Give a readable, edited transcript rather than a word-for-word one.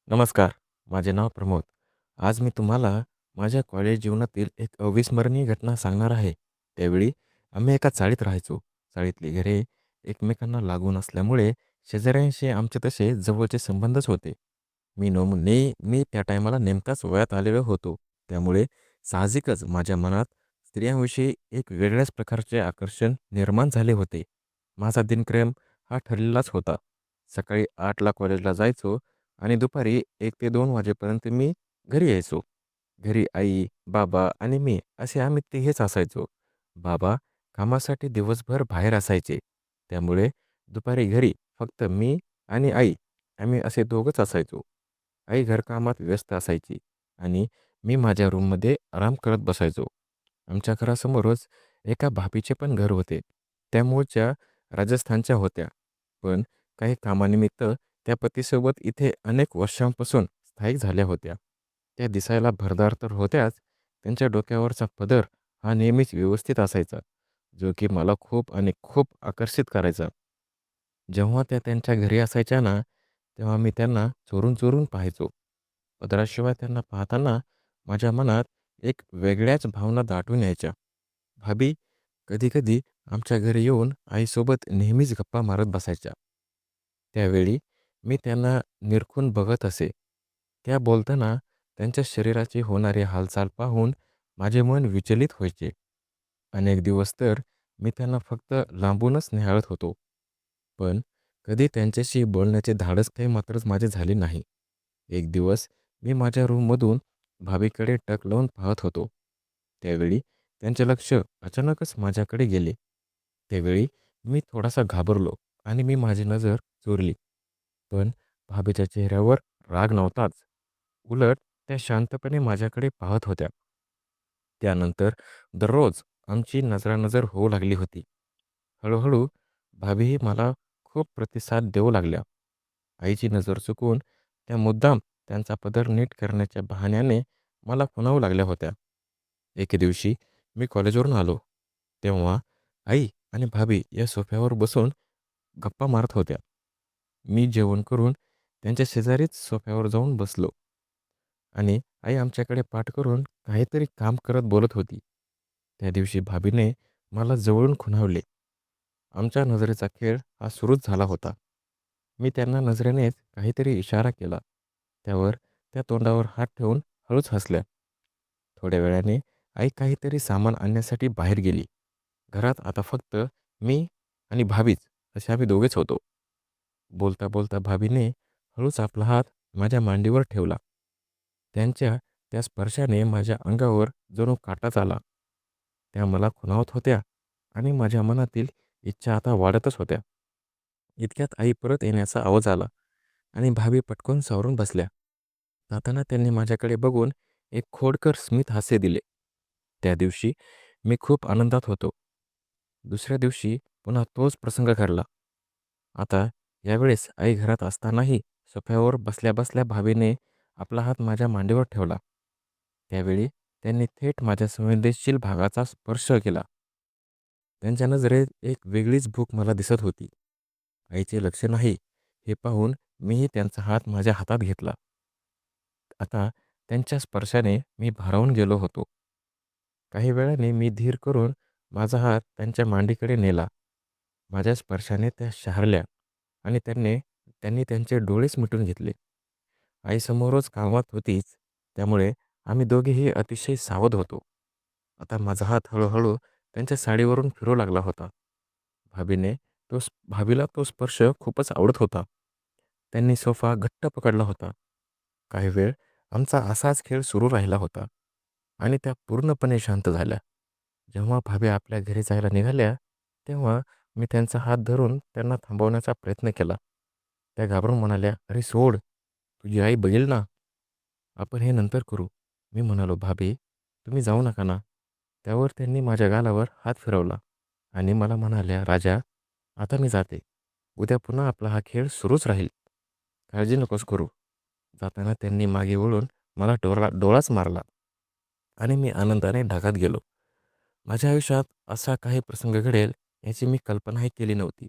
नमस्कार. माझे नाव प्रमोद. आज मी तुम्हाला माझ्या कॉलेज जीवनातील एक अविस्मरणीय घटना सांगणार आहे. त्यावेळी आम्ही एका चाळीत राहायचो. चाळीतली घरे एकमेकांना लागून असल्यामुळे शेजाऱ्यांशी आमचे तसे जवळचे संबंधच होते. मी त्या टायमाला नेमकाच वयात आलेलो होतो. त्यामुळे साहजिकच माझ्या मनात स्त्रियांविषयी एक वेगळ्याच प्रकारचे आकर्षण निर्माण झाले होते. माझा दिनक्रम हा ठरलेलाच होता. सकाळी 8ला कॉलेजला जायचो आणि दुपारी 1 ते 2 वाजेपर्यंत मी घरी यायचो. घरी आई, बाबा आणि मी असे आम्ही तिघेच असायचो. बाबा कामासाठी दिवसभर बाहेर असायचे. त्यामुळे दुपारी घरी फक्त मी आणि आई आम्ही असे दोघंच असायचो. आई घरकामात व्यस्त असायची आणि मी माझ्या रूममध्ये आराम करत बसायचो. आमच्या घरासमोरच एका भाभीचे पण घर होते. त्या मूळच्या राजस्थानच्या होत्या. पण काही कामानिमित्त त्या पतीसोबत इथे अनेक वर्षांपासून स्थायिक झाल्या होत्या. त्या दिसायला भरदार तर होत्याच, त्यांच्या डोक्यावरचा पदर हा नेहमीच व्यवस्थित असायचा, जो की मला खूप आणि खूप आकर्षित करायचा. जेव्हा त्या त्यांच्या घरी असायच्या ना, तेव्हा मी त्यांना चोरून-चोरून पाहायचो. पदराशिवाय त्यांना पाहताना माझ्या मनात एक वेगळ्याच भावना दाटून यायच्या. भाभी कधी-कधी आमच्या घरी येऊन आईसोबत नेहमीच गप्पा मारत बसायच्या. त्यावेळी मी त्यांना निरखून बघत असे. त्या बोलताना त्यांच्या शरीराची होणारी हालचाल पाहून माझे मन विचलित व्हायचे. अनेक दिवस तर मी त्यांना फक्त लांबूनच निहाळत होतो. पण कधी त्यांच्याशी बोलण्याचे धाडस काही मात्रच माझे झाले नाही. एक दिवस मी माझ्या रूममधून भाभीकडे टक लावून पाहत होतो. त्यावेळी त्यांचे लक्ष अचानकच माझ्याकडे गेले. त्यावेळी मी थोडासा घाबरलो आणि मी माझी नजर चोरली. पण भाभीच्या चेहऱ्यावर राग नव्हताच. उलट त्या शांतपणे माझ्याकडे पाहत होत्या. त्यानंतर दररोज आमची नजरानजर होऊ लागली होती. हळूहळू भाभीही मला खूप प्रतिसाद देऊ लागल्या. आईची नजर चुकवून त्या मुद्दाम त्यांचा पदर नीट करण्याच्या बहाण्याने मला खुणावू लागल्या होत्या. एके दिवशी मी कॉलेजवरून आलो. तेव्हा आई आणि भाभी या सोफ्यावर बसून गप्पा मारत होत्या. मी जेवण करून त्यांच्या शेजारीच सोफ्यावर जाऊन बसलो आणि आई आमच्याकडे पाठ करून काहीतरी काम करत बोलत होती. त्या दिवशी भाभीने मला जवळून खुणावले. आमच्या नजरेचा खेळ हा सुरूच झाला होता. मी त्यांना नजरेनेच काहीतरी इशारा केला. त्यावर त्या तोंडावर हात ठेवून हळूच हसल्या. थोड्या वेळाने आई काहीतरी सामान आणण्यासाठी बाहेर गेली. घरात आता फक्त मी आणि भाभीच असे आम्ही दोघेच होतो. बोलता बोलता भाभीने हळूच आपला हात माझ्या मांडीवर ठेवला. त्यांच्या त्या स्पर्शाने माझ्या अंगावर जणू काटाच आला. त्या मला खुणावत होत्या आणि माझ्या मनातील इच्छा आता वाढतच होत्या. इतक्यात आई परत येण्याचा आवाज आला आणि भाभी पटकन सावरून बसल्या. जाताना त्यांनी माझ्याकडे बघून एक खोडकर स्मित हास्य दिले. त्या दिवशी मी खूप आनंदात होतो. दुसऱ्या दिवशी पुन्हा तोच प्रसंग घडला. आता यावेळेस आई घरात असतानाही सोफ्यावर बसल्या-बसल्या भाभीने आपला हात माझ्या मांडीवर ठेवला. त्यावेळी त्यांनी थेट माझ्या संवेदनशील भागाचा स्पर्श केला. त्यांच्या नजरेत एक वेगळीच भूक मला दिसत होती. आईचे लक्ष नाही हे पाहून मीही त्यांचा हात माझ्या हातात घेतला. आता त्यांच्या स्पर्शाने मी भारावून गेलो होतो. काही वेळाने मी धीर करून माझा हात त्यांच्या मांडीकडे नेला. माझ्या स्पर्शाने त्या शहारल्या आणि त्यांनी त्यांचे डोळेच मिटून घेतले. आई समोरच कामात होतीच, त्यामुळे आम्ही दोघेही अतिशय सावध होतो. आता माझा हात हळूहळू त्यांच्या साडीवरून फिरू लागला होता. भाभीला तो स्पर्श खूपच आवडत होता. त्यांनी सोफा घट्ट पकडला होता. काही वेळ आमचा असाच खेळ सुरू राहिला होता आणि त्या पूर्णपणे शांत झाल्या. जेव्हा भाभी आपल्या घरी जायला निघाल्या, तेव्हा मी त्यांचा हात धरून त्यांना थांबवण्याचा प्रयत्न केला. त्या घाबरून म्हणाल्या, "अरे सोड, तुझी आई बघेल ना. आपण हे नंतर करू." मी म्हणालो, "भाभी, तुम्ही जाऊ नका ना." त्यावर त्यांनी माझ्या गालावर हात फिरवला आणि मला म्हणाल्या, "राजा, आता मी जाते. उद्या पुन्हा आपला हा खेळ सुरूच राहील. काळजी नकोस करू." जाताना त्यांनी मागे वळून मला डोळाच मारला आणि मी आनंदाने ढगात गेलो. माझ्या आयुष्यात असा काही प्रसंग घडेल याची मी कल्पनाही केली नव्हती.